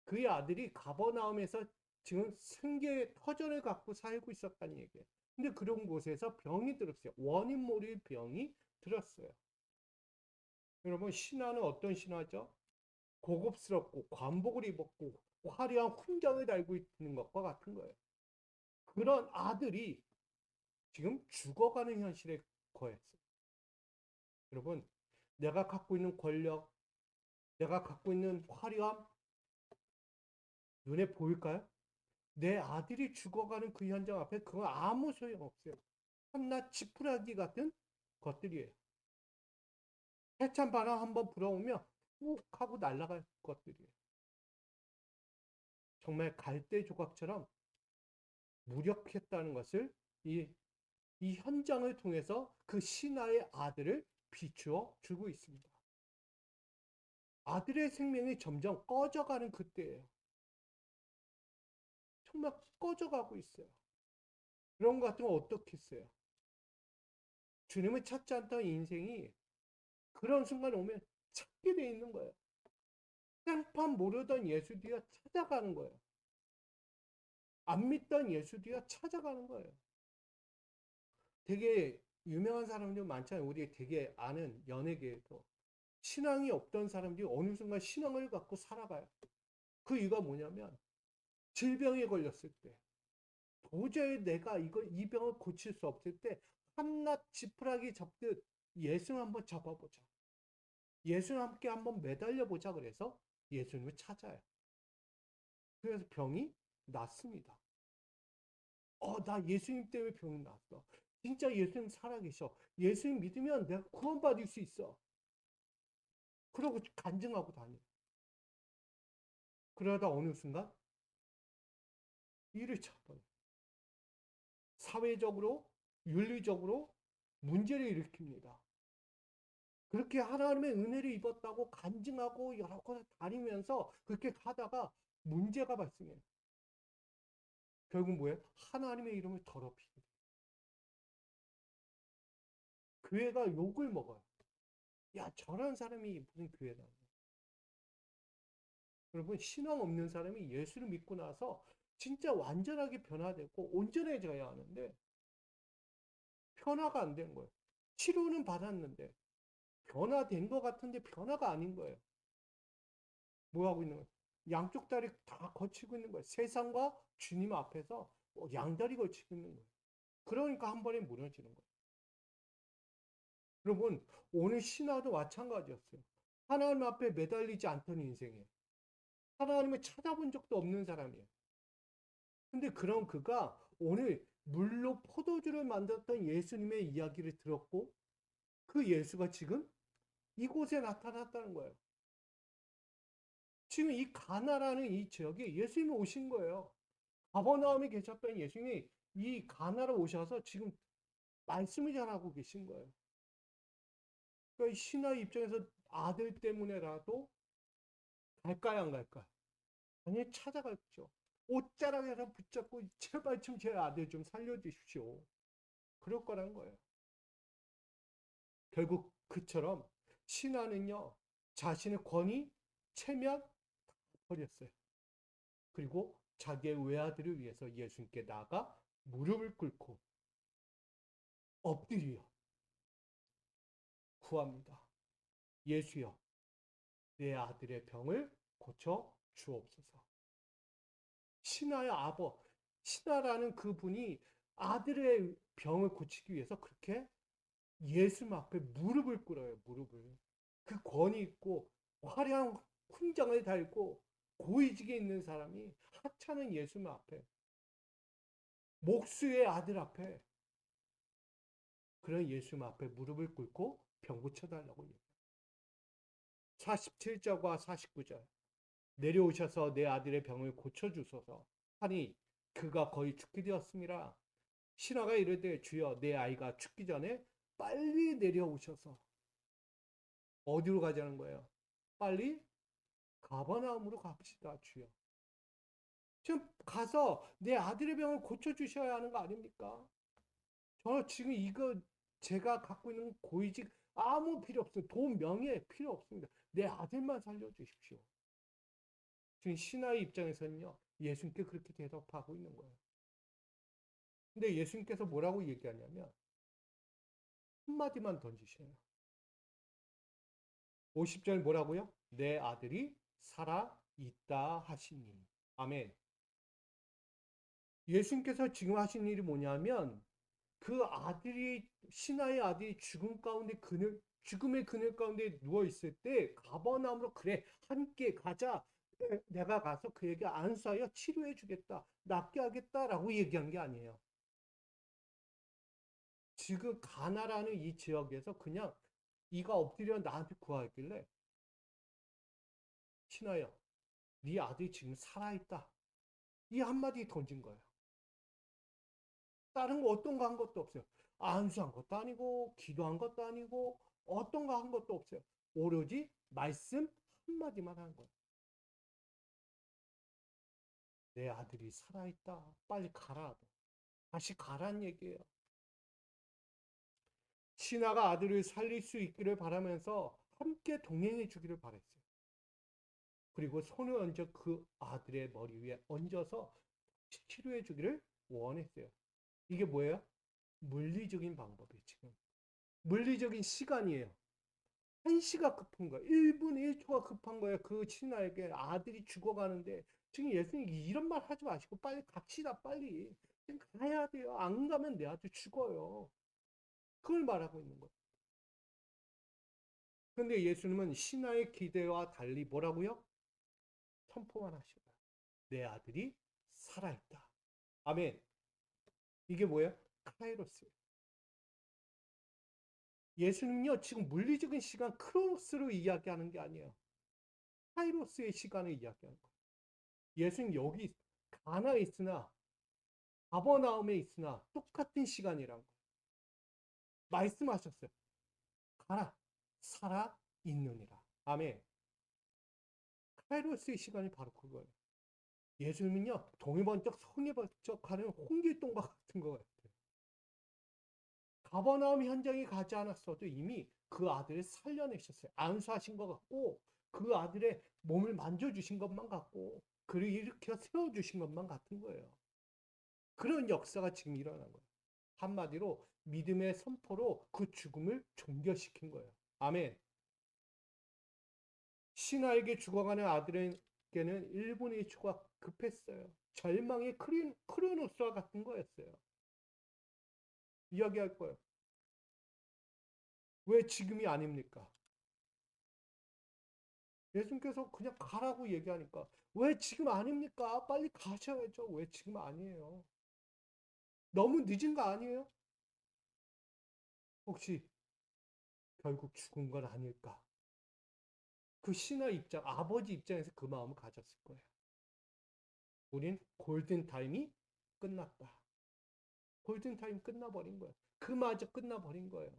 그의 아들이 가버나움에서 지금 생계의 터전을 갖고 살고 있었다는 얘기예요. 근데 그런 곳에서 병이 들었어요. 원인 모를 병이 들었어요. 여러분, 신하는 어떤 신하죠? 고급스럽고 관복을 입었고 화려한 훈장을 달고 있는 것과 같은 거예요. 그런 아들이 지금 죽어가는 현실에 거했어요. 여러분, 내가 갖고 있는 권력, 내가 갖고 있는 화려함 눈에 보일까요? 내 아들이 죽어가는 그 현장 앞에 그건 아무 소용없어요. 한낱 지푸라기 같은 것들이에요. 해찬 바람 한번 불어오면 훅 하고 날아갈 것들이에요. 정말 갈대 조각처럼 무력했다는 것을 이 현장을 통해서 그 신하의 아들을 비추어 주고 있습니다. 아들의 생명이 점점 꺼져가는 그때예요. 정말 꺼져가고 있어요. 그런 것 같으면 어떻겠어요? 주님을 찾지 않던 인생이 그런 순간 오면 찾게 돼 있는 거예요. 생판 모르던 예수 뒤에 찾아가는 거예요. 안 믿던 예수 뒤에 찾아가는 거예요. 되게 유명한 사람들 많잖아요. 우리 되게 아는 연예계에도. 신앙이 없던 사람들이 어느 순간 신앙을 갖고 살아가요. 그 이유가 뭐냐면 질병에 걸렸을 때 도저히 내가 이 병을 고칠 수 없을 때 한낱 지푸라기 잡듯 예수를 한번 잡아보자. 예수와 함께 한번 매달려보자 그래서 예수님을 찾아요. 그래서 병이 낫습니다. 나 예수님 때문에 병이 났어. 진짜 예수님 살아계셔. 예수님 믿으면 내가 구원받을 수 있어. 그러고 간증하고 다녀요. 그러다 어느 순간 일을 쳐버려요. 사회적으로, 윤리적으로 문제를 일으킵니다. 그렇게 하나님의 은혜를 입었다고 간증하고 여러 곳에 다니면서 그렇게 하다가 문제가 발생해요. 결국 뭐예요? 하나님의 이름을 더럽히게 돼요. 교회가 욕을 먹어요. 야, 저런 사람이 무슨 교회 다녀. 여러분, 신앙 없는 사람이 예수를 믿고 나서 진짜 완전하게 변화되고 온전해져야 하는데 변화가 안 된 거예요. 치료는 받았는데 변화된 것 같은데 변화가 아닌 거예요. 뭐 하고 있는 거예요? 양쪽 다리 다 거치고 있는 거예요. 세상과 주님 앞에서 양다리 걸치고 있는 거예요. 그러니까 한 번에 무너지는 거예요. 여러분, 오늘 신화도 마찬가지였어요. 하나님 앞에 매달리지 않던 인생이에요. 하나님을 찾아본 적도 없는 사람이에요. 근데 그런 그가 오늘 물로 포도주를 만들었던 예수님의 이야기를 들었고 그 예수가 지금 이곳에 나타났다는 거예요. 지금 이 가나라는 이 지역에 예수님이 오신 거예요. 가버나움에 계셨던 예수님이 이 가나로 오셔서 지금 말씀을 전하고 계신 거예요. 그러니까 신하의 입장에서 아들 때문에라도 갈까요, 안 갈까요? 당연히 찾아갔죠. 옷자락에서 붙잡고 제발 좀 제 아들 좀 살려주십시오. 그럴 거란 거예요. 결국 그처럼 신하는요, 자신의 권위, 체면 버렸어요. 그리고 자기의 외아들을 위해서 예수님께 나아가 무릎을 꿇고 엎드려 구합니다. 예수여, 내 아들의 병을 고쳐 주옵소서. 신하의 신하라는 그분이 아들의 병을 고치기 위해서 그렇게 예수님 앞에 무릎을 꿇어요. 무릎을. 그 권위 있고 화려한 훈장을 달고 고위직에 있는 사람이 하찮은 예수님 앞에, 목수의 아들 앞에, 그런 예수님 앞에 무릎을 꿇고 병 고쳐달라고 얘기해요. 47절과 49절. 내려오셔서 내 아들의 병을 고쳐주소서 하니 그가 거의 죽게 되었습니다. 신하가 이르되 주여 내 아이가 죽기 전에 빨리 내려오셔서. 어디로 가자는 거예요? 빨리 가버나움으로 갑시다 주여. 지금 가서 내 아들의 병을 고쳐주셔야 하는 거 아닙니까? 저 지금 이거 제가 갖고 있는 고위직 아무 필요 없어요. 돈 명예 필요 없습니다. 내 아들만 살려주십시오. 지금 신하의 입장에서는요, 예수님께 그렇게 대답하고 있는 거예요. 근데 예수님께서 뭐라고 얘기하냐면 한마디만 던지셔요. 50절 뭐라고요? 내 아들이 살아 있다 하시니. 아멘. 예수님께서 지금 하신 일이 뭐냐면 그 아들이, 신하의 아들이 죽음의 그늘 가운데 누워 있을 때 가버나움으로, 그래 함께 가자, 내가 가서 그에게 안수하여 치료해 주겠다, 낫게 하겠다라고 얘기한 게 아니에요. 지금 가나라는 이 지역에서 그냥 이가 엎드려 나한테 구하길래, 신하여 네 아들이 지금 살아있다, 이 한마디 던진 거예요. 다른 거 어떤 거 한 것도 없어요. 안수한 것도 아니고 기도한 것도 아니고 어떤 거 한 것도 없어요. 오로지 말씀 한마디만 한 거예요. 내 아들이 살아있다. 빨리 가라. 다시 가란 얘기예요. 신하가 아들을 살릴 수 있기를 바라면서 함께 동행해 주기를 바랬어요. 그리고 손을 얹어 그 아들의 머리 위에 얹어서 치료해 주기를 원했어요. 이게 뭐예요? 물리적인 방법이에요. 지금 물리적인 시간이에요. 1시가 급한 거예요. 1분 1초가 급한 거예요. 그 신하에게 아들이 죽어가는데 지금 예수님 이런 말 하지 마시고 빨리 갑시다. 빨리. 지금 가야 돼요. 안 가면 내 아들 죽어요. 그걸 말하고 있는 거예요. 그런데 예수님은 신하의 기대와 달리 뭐라고요? 선포만 하시고요. 내 아들이 살아있다. 아멘. 이게 뭐예요? 카이로스예요. 예수님은요, 지금 물리적인 시간 크로스로 이야기하는 게 아니에요. 카이로스의 시간을 이야기하는 거예요. 예수님 여기 가나에 있으나 가버나움에 있으나 똑같은 시간이란 거예요. 말씀하셨어요. 가라, 살아 있느니라. 아멘. 카이로스의 시간이 바로 그거예요. 예수님은요, 동해 번쩍 성에 번쩍 가는 홍길동과 같은 것 같아요. 가버나움 현장에 가지 않았어도 이미 그 아들을 살려내셨어요. 안수하신 것 같고 그 아들의 몸을 만져주신 것만 같고 그를 일으켜 세워주신 것만 같은 거예요. 그런 역사가 지금 일어난 거예요. 한마디로 믿음의 선포로 그 죽음을 종결시킨 거예요. 아멘. 신하에게 죽어가는 아들에게는 1분 1초가 급했어요. 절망의 크로노스와 같은 거였어요. 이야기할 거예요. 왜 지금이 아닙니까? 예수님께서 그냥 가라고 얘기하니까 왜 지금 아닙니까? 빨리 가셔야죠. 왜 지금 아니에요? 너무 늦은 거 아니에요? 혹시 결국 죽은 건 아닐까? 그 신하 입장, 아버지 입장에서 그 마음을 가졌을 거예요. 우린 골든타임이 끝났다. 골든타임 끝나버린 거예요. 그마저 끝나버린 거예요.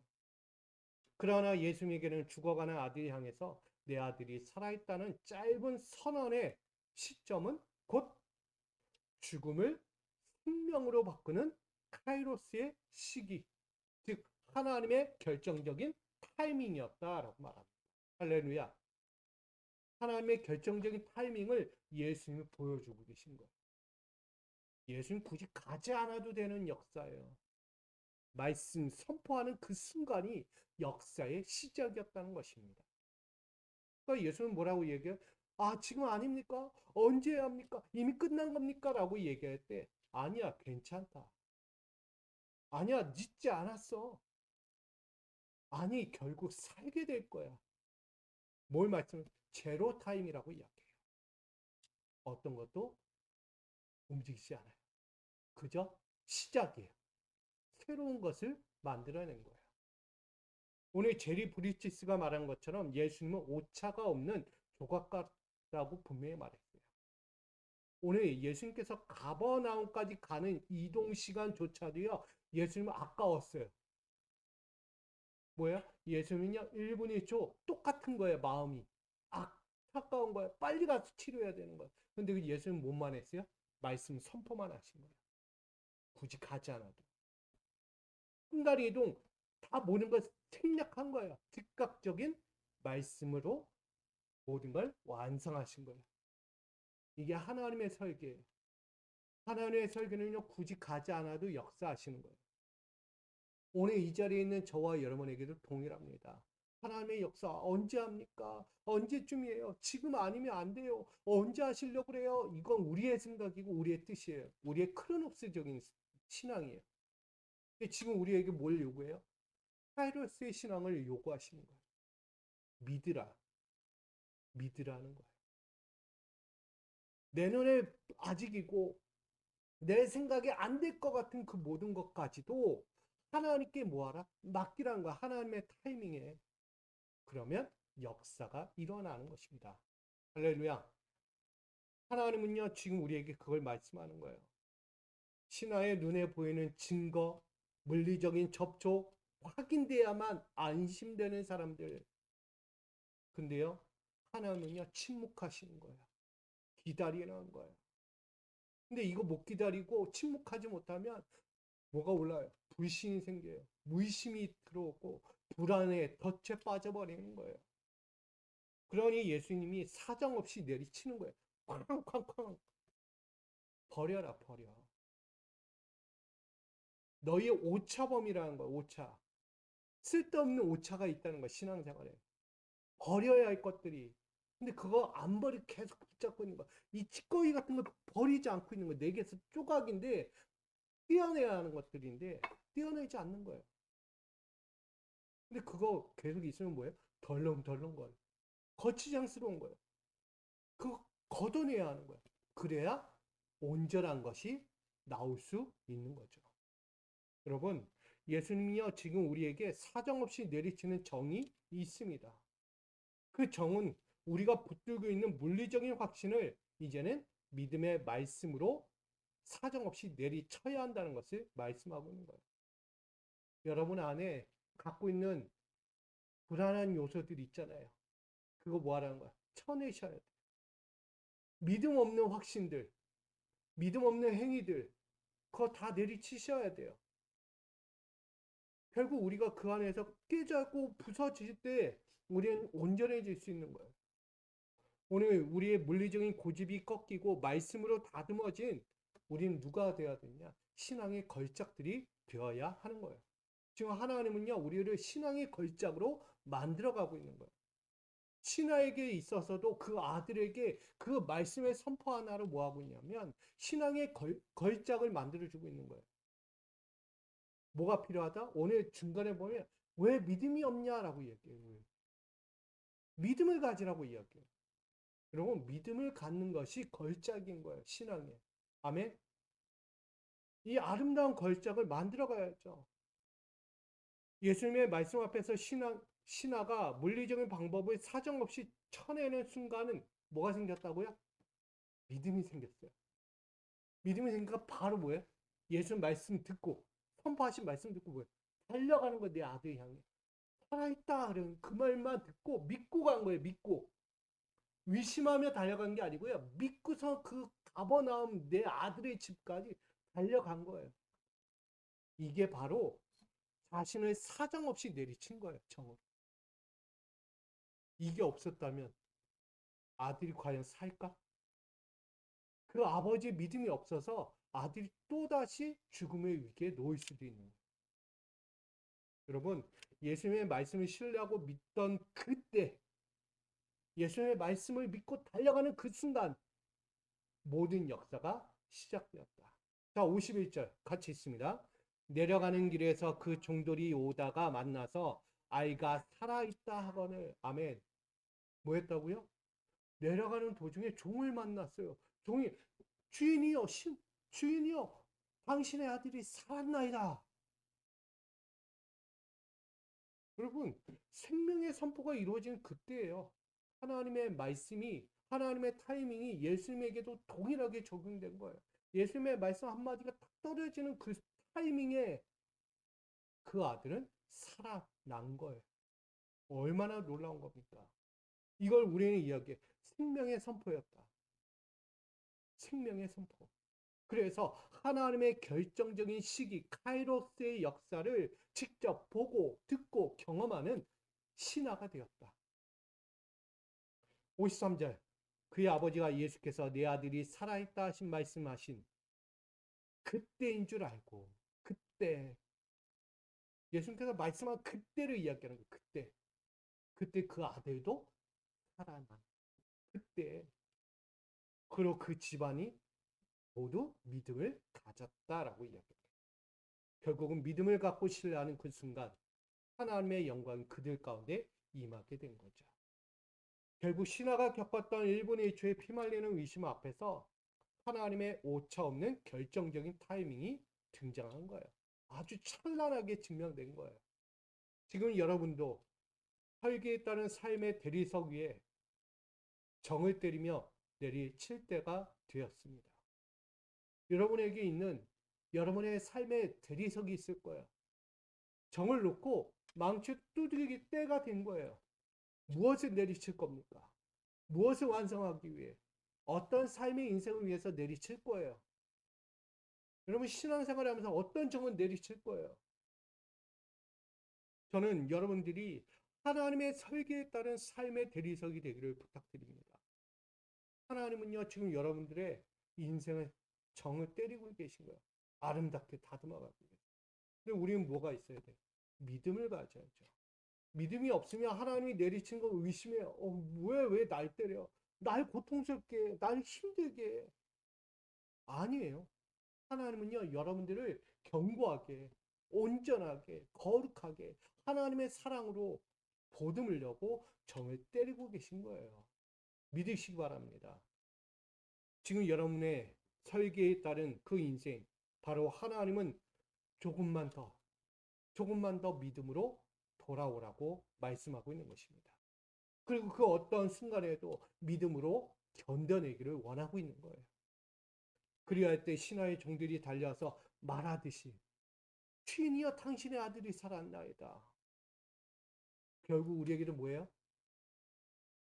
그러나 예수님에게는 죽어가는 아들을 향해서 내 아들이 살아있다는 짧은 선언의 시점은 곧 죽음을 생명으로 바꾸는 카이로스의 시기, 즉 하나님의 결정적인 타이밍이었다라고 말합니다. 할렐루야. 하나님의 결정적인 타이밍을 예수님이 보여주고 계신 거예요. 예수님 굳이 가지 않아도 되는 역사예요. 말씀 선포하는 그 순간이 역사의 시작이었다는 것입니다. 그러니까 예수는 뭐라고 얘기해요? 아, 지금 아닙니까? 언제 합니까? 이미 끝난 겁니까? 라고 얘기할 때 아니야, 괜찮다. 아니야, 늦지 않았어. 아니, 결국 살게 될 거야. 뭘 말씀해? 제로 타임이라고 이야기해요. 어떤 것도 움직이지 않아요. 그저 시작이에요. 새로운 것을 만들어낸 거예요. 오늘 제리 브리치스가 말한 것처럼 예수님은 오차가 없는 조각가라고 분명히 말했어요. 오늘 예수님께서 가버나움까지 가는 이동 시간조차도요, 예수님은 아까웠어요. 뭐야? 예수님은요, 1분 1초 똑같은 거예요, 마음이. 안타까운 거예요. 빨리 가서 치료해야 되는 거예요. 근데 그 예수님은 뭐만 했어요? 말씀 선포만 하신 거예요. 굳이 가지 않아도. 순간 이동, 다 모든 걸 생략한 거예요. 즉각적인 말씀으로 모든 걸 완성하신 거예요. 이게 하나님의 설계예요. 하나님의 설계는요, 굳이 가지 않아도 역사하시는 거예요. 오늘 이 자리에 있는 저와 여러분에게도 동일합니다. 하나님의 역사 언제 합니까? 언제쯤이에요? 지금 아니면 안 돼요. 언제 하시려고 그래요? 이건 우리의 생각이고 우리의 뜻이에요. 우리의 크로노스적인 신앙이에요. 근데 지금 우리에게 뭘 요구해요? 카이로스의 신앙을 요구하시는 거예요. 믿으라. 믿으라는 거예요. 내 눈에 아직이고 내 생각에 안 될 것 같은 그 모든 것까지도 하나님께 뭐하라? 맡기라는 거야. 하나님의 타이밍에. 그러면 역사가 일어나는 것입니다. 할렐루야. 하나님은요, 지금 우리에게 그걸 말씀하는 거예요. 신화의 눈에 보이는 증거, 물리적인 접촉, 확인돼야만 안심되는 사람들. 근데요, 하나님은요, 침묵하시는 거예요. 기다리는 거예요. 근데 이거 못 기다리고 침묵하지 못하면 뭐가 올라요? 불신이 생겨요. 무의심이 들어오고 불안에 덫에 빠져버리는 거예요. 그러니 예수님이 사정없이 내리치는 거예요. 쾅쾅쾅 버려라 버려. 너희의 오차범이라는 거야. 오차. 쓸데없는 오차가 있다는 거야. 신앙생활에. 버려야 할 것들이. 근데 그거 안 버리고 계속 붙잡고 있는 거야. 이 찌꺼기 같은 거 버리지 않고 있는 거야. 내게서 조각인데 떼어내야 하는 것들인데 떼어내지 않는 거예요. 근데 그거 계속 있으면 뭐예요? 덜렁덜렁 거예요. 거치장스러운 거예요. 그거 걷어내야 하는 거예요. 그래야 온전한 것이 나올 수 있는 거죠. 여러분, 예수님이요, 지금 우리에게 사정없이 내리치는 정이 있습니다. 그 정은 우리가 붙들고 있는 물리적인 확신을 이제는 믿음의 말씀으로 사정없이 내리쳐야 한다는 것을 말씀하고 있는 거예요. 여러분 안에 갖고 있는 불안한 요소들이 있잖아요. 그거 뭐 하라는 거야? 쳐내셔야 돼. 믿음 없는 확신들, 믿음 없는 행위들, 그거 다 내리치셔야 돼요. 결국 우리가 그 안에서 깨져고 부서질 때 우리는 온전해질 수 있는 거예요. 오늘 우리의 물리적인 고집이 꺾이고 말씀으로 다듬어진 우리는 누가 되어야 되냐? 신앙의 걸작들이 되어야 하는 거예요. 지금 하나님은요, 우리를 신앙의 걸작으로 만들어가고 있는 거예요. 신하에게 있어서도 그 아들에게 그 말씀의 선포 하나로 뭐 하고 있냐면 신앙의 걸작을 만들어주고 있는 거예요. 뭐가 필요하다? 오늘 중간에 보면 왜 믿음이 없냐라고 얘기해요. 믿음을 가지라고 이야기해요. 여러분, 믿음을 갖는 것이 걸작인 거예요. 신앙에. 아멘. 이 아름다운 걸작을 만들어 가야죠. 예수님의 말씀 앞에서 신하가 물리적인 방법을 사정없이 쳐내는 순간은 뭐가 생겼다고요? 믿음이 생겼어요. 믿음이 생기니까 바로 뭐예요? 예수 말씀 듣고 선포하신 말씀 듣고 뭐예요? 달려가는 거예요. 내 아들 향해. 살아있다. 그러면 그 말만 듣고 믿고 간 거예요. 믿고. 의심하며 달려간 게 아니고요. 믿고서 그 가버나움 내 아들의 집까지 달려간 거예요. 이게 바로 자신을 사정없이 내리친 거예요. 정으로. 이게 없었다면 아들이 과연 살까? 그 아버지의 믿음이 없어서 아들이 또다시 죽음의 위기에 놓일 수도 있는 거예요. 여러분, 예수님의 말씀을 신뢰하고 믿던 그때 예수님의 말씀을 믿고 달려가는 그 순간 모든 역사가 시작되었다. 자, 51절 같이 있습니다. 내려가는 길에서 그 종들이 오다가 만나서 아이가 살아있다 하거늘. 아멘. 뭐 했다고요? 내려가는 도중에 종을 만났어요. 종이 주인이여, 주인이여, 당신의 아들이 살았나이다. 여러분, 생명의 선포가 이루어지는 그때예요. 하나님의 말씀이, 하나님의 타이밍이 예수님에게도 동일하게 적용된 거예요. 예수님의 말씀 한마디가 딱 떨어지는 그 타이밍에 그 아들은 살아난 거예요. 얼마나 놀라운 겁니까? 이걸 우리는 이야기해. 생명의 선포였다. 생명의 선포. 그래서 하나님의 결정적인 시기, 카이로스의 역사를 직접 보고, 듣고, 경험하는 신하가 되었다. 53절. 그의 아버지가 예수께서 내 아들이 살아있다 하신 말씀하신 그때인 줄 알고, 그때, 예수님께서 말씀한 그때를 이야기하는 거예요. 그때. 그때 그 아들도 살아난. 그때. 그리고 그 집안이 모두 믿음을 가졌다라고 이야기합니다. 결국은 믿음을 갖고 신뢰하는 그 순간 하나님의 영광이 그들 가운데 임하게 된 거죠. 결국 신하가 겪었던 1분의 1초의 피말리는 의심 앞에서 하나님의 오차없는 결정적인 타이밍이 등장한 거예요. 아주 찬란하게 증명된 거예요. 지금 여러분도 설계에 따른 삶의 대리석 위에 정을 때리며 내리칠 때가 되었습니다. 여러분에게 있는 여러분의 삶의 대리석이 있을 거예요. 정을 놓고 망치 두들기 때가 된 거예요. 무엇을 내리칠 겁니까? 무엇을 완성하기 위해? 어떤 삶의 인생을 위해서 내리칠 거예요. 여러분 신앙생활을 하면서 어떤 정을 내리칠 거예요. 저는 여러분들이 하나님의 설계에 따른 삶의 대리석이 되기를 부탁드립니다. 하나님은요 지금 여러분들의 인생을 정을 때리고 계신 거예요. 아름답게 다듬어가고 계세요. 근데 우리는 뭐가 있어야 돼? 믿음을 가져야죠. 믿음이 없으면 하나님이 내리친 걸 의심해요. 왜 날 때려? 날 고통스럽게, 날 힘들게. 아니에요. 하나님은요, 여러분들을 견고하게, 온전하게, 거룩하게 하나님의 사랑으로 보듬으려고 정을 때리고 계신 거예요. 믿으시기 바랍니다. 지금 여러분의 설계에 따른 그 인생, 바로 하나님은 조금만 더 믿음으로 돌아오라고 말씀하고 있는 것입니다. 그리고 그 어떤 순간에도 믿음으로 견뎌내기를 원하고 있는 거예요. 그리할 때 신하의 종들이 달려와서 말하듯이 주인이여 당신의 아들이 살았나이다. 결국 우리에게도 뭐예요?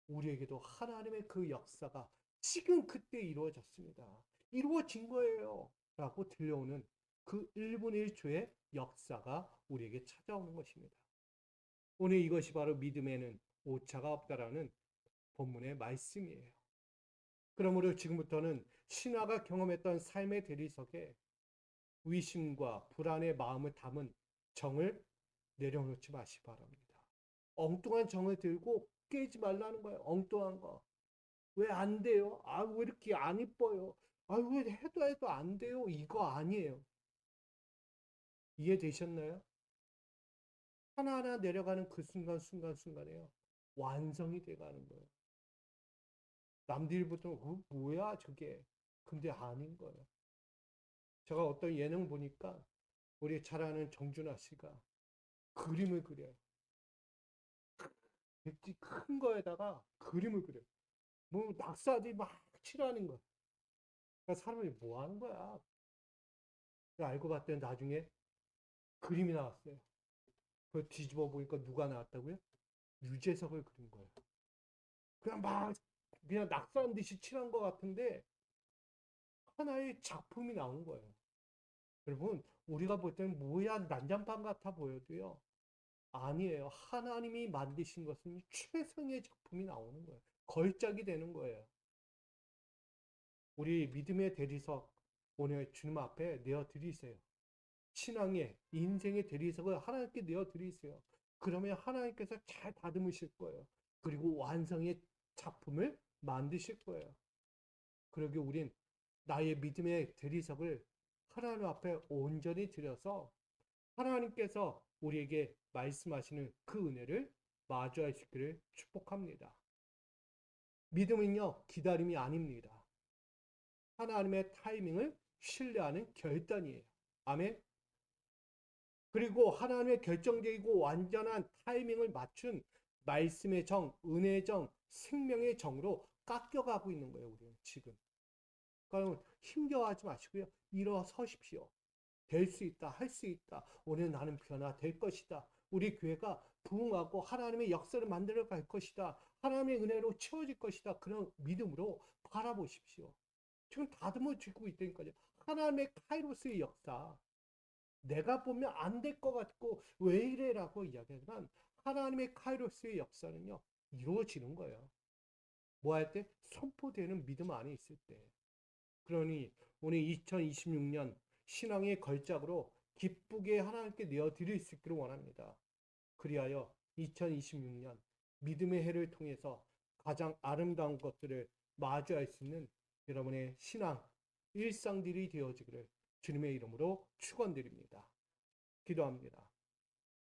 우리에게도 하나님의 그 역사가 지금 그때 이루어졌습니다. 이루어진 거예요. 라고 들려오는 그 1분의 1초의 역사가 우리에게 찾아오는 것입니다. 오늘 이것이 바로 믿음에는 오차가 없다라는 본문의 말씀이에요. 그러므로 지금부터는 신하가 경험했던 삶의 대리석에 의심과 불안의 마음을 담은 정을 내려놓지 마시기 바랍니다. 엉뚱한 정을 들고 깨지 말라는 거예요. 엉뚱한 거. 왜 안 돼요? 왜 이렇게 안 이뻐요? 왜 해도 안 돼요? 이거 아니에요. 이해되셨나요? 하나하나 내려가는 그 순간에요. 완성이 돼가는 거예요. 남들이 보통 뭐야 저게. 근데 아닌 거예요. 제가 어떤 예능 보니까 우리 잘 아는 정준하 씨가 그림을 그려요. 백지 큰 거에다가 그림을 그려요. 뭐 낙사들이 막 칠하는 거야. 그러니까 사람이 뭐 하는 거야. 알고 봤더니 나중에 그림이 나왔어요. 그걸 뒤집어 보니까 누가 나왔다고요? 유재석을 그린 거예요. 그냥 막 그냥 낙서한 듯이 칠한 것 같은데 하나의 작품이 나온 거예요. 여러분 우리가 볼 때는 뭐야 난장판 같아 보여도요. 아니에요. 하나님이 만드신 것은 최상의 작품이 나오는 거예요. 걸작이 되는 거예요. 우리 믿음의 대리석 오늘 주님 앞에 내어드리세요. 신앙의 인생의 대리석을 하나님께 내어드리세요. 그러면 하나님께서 잘 다듬으실 거예요. 그리고 완성의 작품을 만드실 거예요. 그러기 우린 나의 믿음의 대리석을 하나님 앞에 온전히 드려서 하나님께서 우리에게 말씀하시는 그 은혜를 마주할 수 있기를 축복합니다. 믿음은요, 기다림이 아닙니다. 하나님의 타이밍을 신뢰하는 결단이에요. 아멘. 그리고 하나님의 결정적이고 완전한 타이밍을 맞춘 말씀의 정, 은혜의 정, 생명의 정으로 깎여가고 있는 거예요. 우리는 지금. 그러니까 힘겨워하지 마시고요. 일어서십시오. 될 수 있다. 할 수 있다. 오늘 나는 변화될 것이다. 우리 교회가 부흥하고 하나님의 역사를 만들어 갈 것이다. 하나님의 은혜로 채워질 것이다. 그런 믿음으로 바라보십시오. 지금 다듬어지고 있다니까요. 하나님의 카이로스의 역사. 내가 보면 안 될 것 같고 왜 이래라고 이야기하지만 하나님의 카이로스의 역사는요. 이루어지는 거예요. 뭐 할 때? 선포되는 믿음 안에 있을 때. 그러니 오늘 2026년 신앙의 걸작으로 기쁘게 하나님께 내어드릴 수 있기를 원합니다. 그리하여 2026년 믿음의 해를 통해서 가장 아름다운 것들을 마주할 수 있는 여러분의 신앙, 일상들이 되어지기를 주님의 이름으로 축원드립니다. 기도합니다.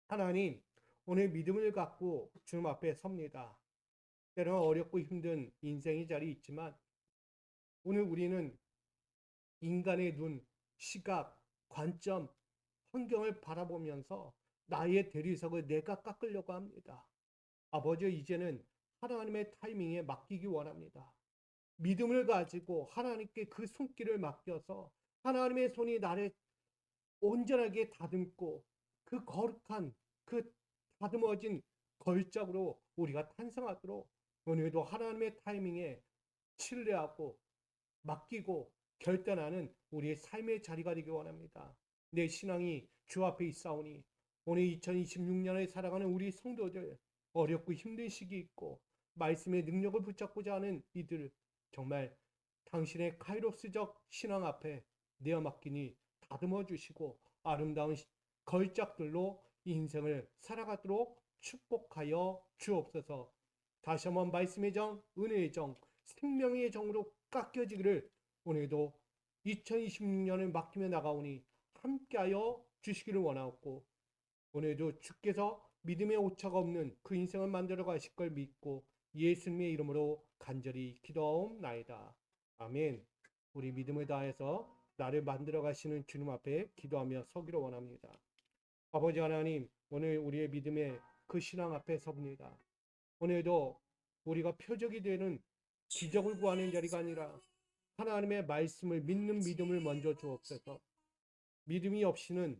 하나님, 오늘 믿음을 갖고 주님 앞에 섭니다. 때로는 어렵고 힘든 인생의 자리 있지만 오늘 우리는 인간의 눈, 시각, 관점, 환경을 바라보면서 나의 대리석을 내가 깎으려고 합니다. 아버지, 이제는 하나님의 타이밍에 맡기기 원합니다. 믿음을 가지고 하나님께 그 손길을 맡겨서 하나님의 손이 나를 온전하게 다듬고 그 거룩한 그 다듬어진 걸작으로 우리가 탄생하도록 오늘도 하나님의 타이밍에 신뢰하고 맡기고 결단하는 우리의 삶의 자리가 되기 원합니다. 내 신앙이 주 앞에 있사오니 오늘 2026년을 살아가는 우리 성도들 어렵고 힘든 시기 있고 말씀의 능력을 붙잡고자 하는 이들 정말 당신의 카이로스적 신앙 앞에 내어 맡기니 다듬어 주시고 아름다운 걸작들로 인생을 살아가도록 축복하여 주옵소서. 다시 한번 말씀의 정, 은혜의 정, 생명의 정으로 깎여지기를 오늘도 2026년을 맡기며 나가오니 함께하여 주시기를 원하옵고 오늘도 주께서 믿음의 오차가 없는 그 인생을 만들어 가실 걸 믿고 예수님의 이름으로 간절히 기도하옵나이다. 아멘. 우리 믿음을 다해서 나를 만들어 가시는 주님 앞에 기도하며 서기를 원합니다. 아버지 하나님, 오늘 우리의 믿음의 그 신앙 앞에 섭니다. 오늘도 우리가 표적이 되는 기적을 구하는 자리가 아니라 하나님의 말씀을 믿는 믿음을 먼저 주옵소서. 믿음이 없이는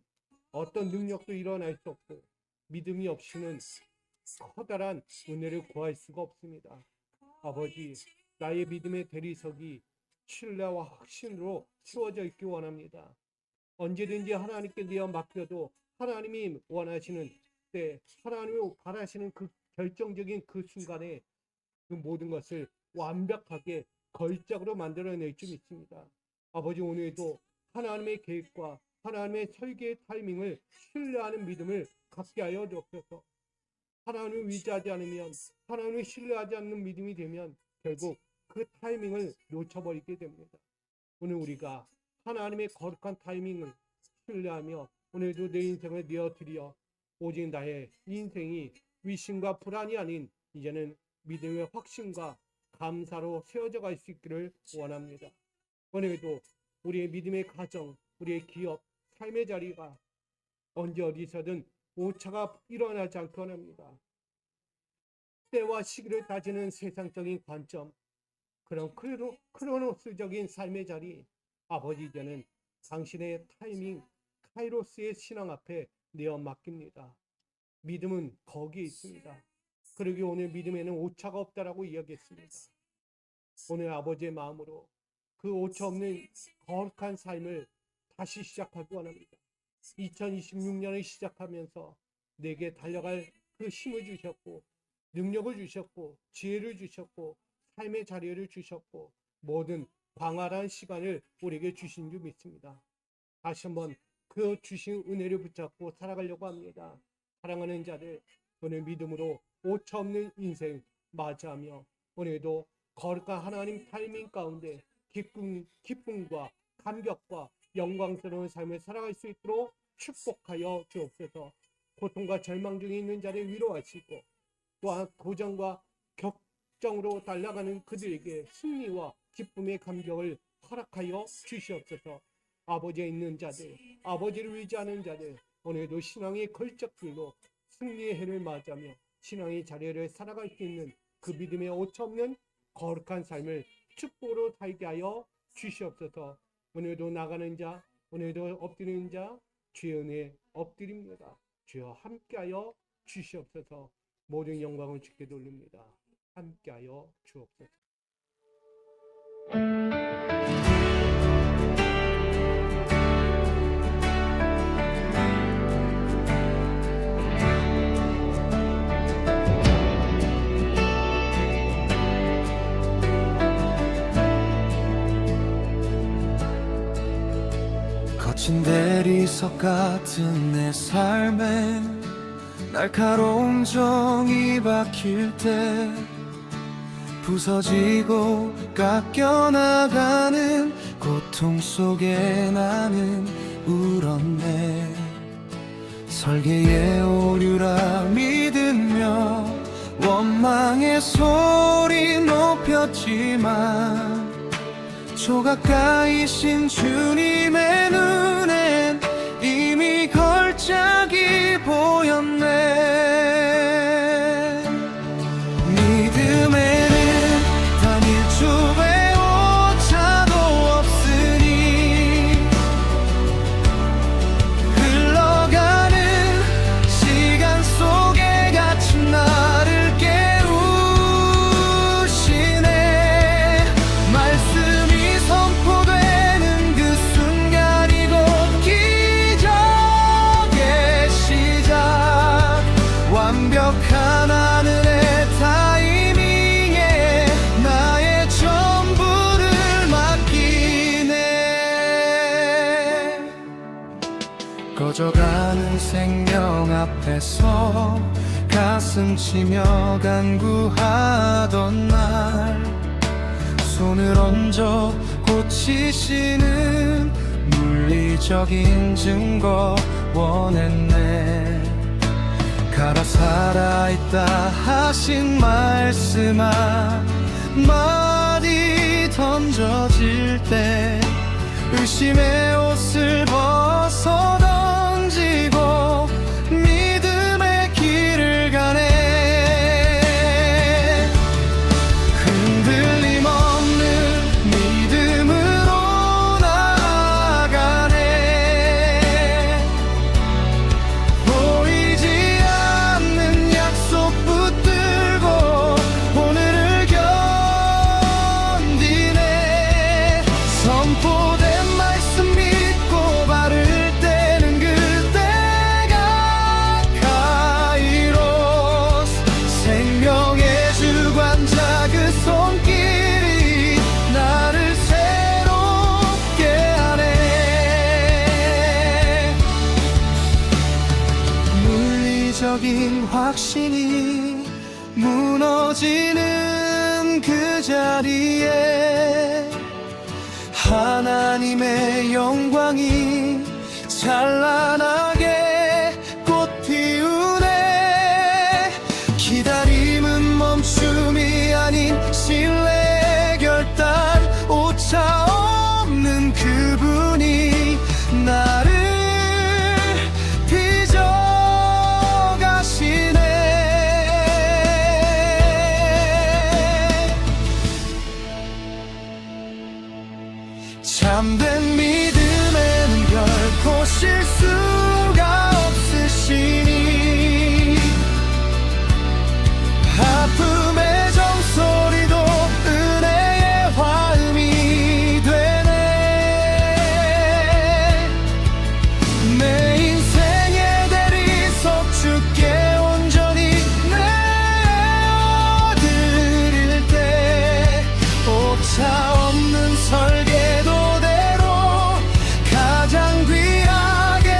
어떤 능력도 일어날 수 없고 믿음이 없이는 커다란 은혜를 구할 수가 없습니다. 아버지, 나의 믿음의 대리석이 신뢰와 확신으로 채워져 있기 원합니다. 언제든지 하나님께 내어 맡겨도 하나님이 원하시는 때 하나님이 바라시는 그 결정적인 그 순간에 그 모든 것을 완벽하게 걸작으로 만들어낼 줄 믿습니다. 아버지, 오늘도 하나님의 계획과 하나님의 설계의 타이밍을 신뢰하는 믿음을 갖게 하여 주옵소서. 하나님을 의지하지 않으면, 하나님을 신뢰하지 않는 믿음이 되면 결국 그 타이밍을 놓쳐버리게 됩니다. 오늘 우리가 하나님의 거룩한 타이밍을 신뢰하며 오늘도 내 인생을 내어드려 오직 나의 인생이 위신과 불안이 아닌 이제는 믿음의 확신과 감사로 세워져 갈 수 있기를 원합니다. 오늘도 우리의 믿음의 가정, 우리의 기업, 삶의 자리가 언제 어디서든 오차가 일어나지 않게 원합니다. 때와 시기를 따지는 세상적인 관점, 그런 크로노스적인 삶의 자리, 아버지 이제는 당신의 타이밍, 카이로스의 신앙 앞에 내어 맡깁니다. 믿음은 거기에 있습니다. 그러기 오늘 믿음에는 오차가 없다라고 이야기했습니다. 오늘 아버지의 마음으로 그 오차 없는 거룩한 삶을 다시 시작하기 원합니다. 2026년을 시작하면서 내게 달려갈 그 힘을 주셨고 능력을 주셨고 지혜를 주셨고 삶의 자리를 주셨고 모든 광활한 시간을 우리에게 주신 줄 믿습니다. 다시 한번 그 주신 은혜를 붙잡고 살아가려고 합니다. 사랑하는 자들, 오늘 믿음으로 오차 없는 인생 맞이하며 오늘도 거룩한 하나님 타이밍 가운데 기쁨과 감격과 영광스러운 삶을 살아갈 수 있도록 축복하여 주옵소서. 고통과 절망 중에 있는 자를 위로하시고 또한 도전과 격정으로 달려가는 그들에게 승리와 기쁨의 감격을 허락하여 주시옵소서. 아버지에 있는 자들, 아버지를 의지하는 자들, 오늘도 신앙의 걸작들로 승리의 해를 맞이하며 신앙의 자리를 살아갈 수 있는 그 믿음의 오차없는 거룩한 삶을 축복으로 살게 하여 주시옵소서. 오늘도 나가는 자, 오늘도 엎드리는 자, 주의 은혜에 엎드립니다. 주여 함께하여 주시옵소서. 모든 영광을 주께 돌립니다. 함께하여 주옵소서. 거친 대리석 같은 내 삶엔 날카로운 정이 박힐 때 부서지고 깎여나가는 고통 속에 나는 울었네. 설계의 오류라 믿으며 원망의 소리 높였지만 조각가이신 주님의 눈엔 이미 걸작이 보였네. 믿음에는 단일 좁의 오차도 없으니 흘러가는 시간 속에 갇힌 나를 깨우시네. 말씀이 선포되는 그 순간이 곧 기적의 시작. 완벽한 하늘의 타이밍에 나의 전부를 맡기네. 꺼져가는 생명 앞에서 가슴 치며 간구하던 날 손을 얹어 고치시는 물리적인 증거 원했네. 갈아 살아있다 하신 말씀 한마디 던져질 때 의심의 옷을 벗어 던지고 믿음의 길을 가네. 흔들림 없는 믿음으로 나아가네. 보이지 않는 약속 붙들고 오늘을 견디네. 선포된 말씀 믿고 발을 떼는 그때가 카이로스. 생명의 주관자 그 손길이 나를 새롭게 하네. 물리적인 확신이 무너지는 그 자리에 하나님의 영광이 찬란하게 꽃 피우네. 기다림은 멈춤이 아닌 신뢰의 결단. 오차 없는 그분이 나를 빚어가시네. 참된 믿음에는 결코 실수가 없으시니 아픔의 정소리도 은혜의 화음이 되네. 내 인생의 대리석 주께 온전히 내어드릴 때 오차 없는 설계도대로 가장 귀하게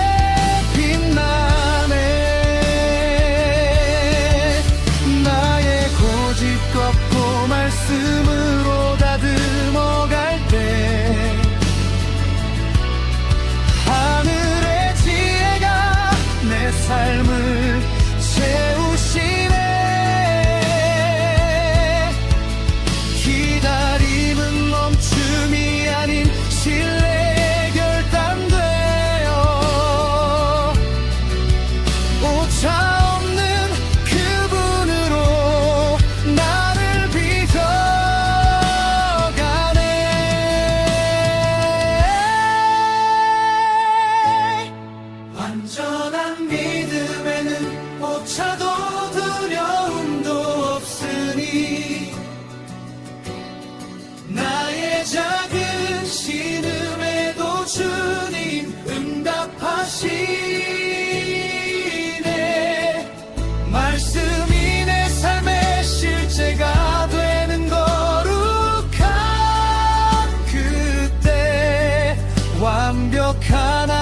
완벽한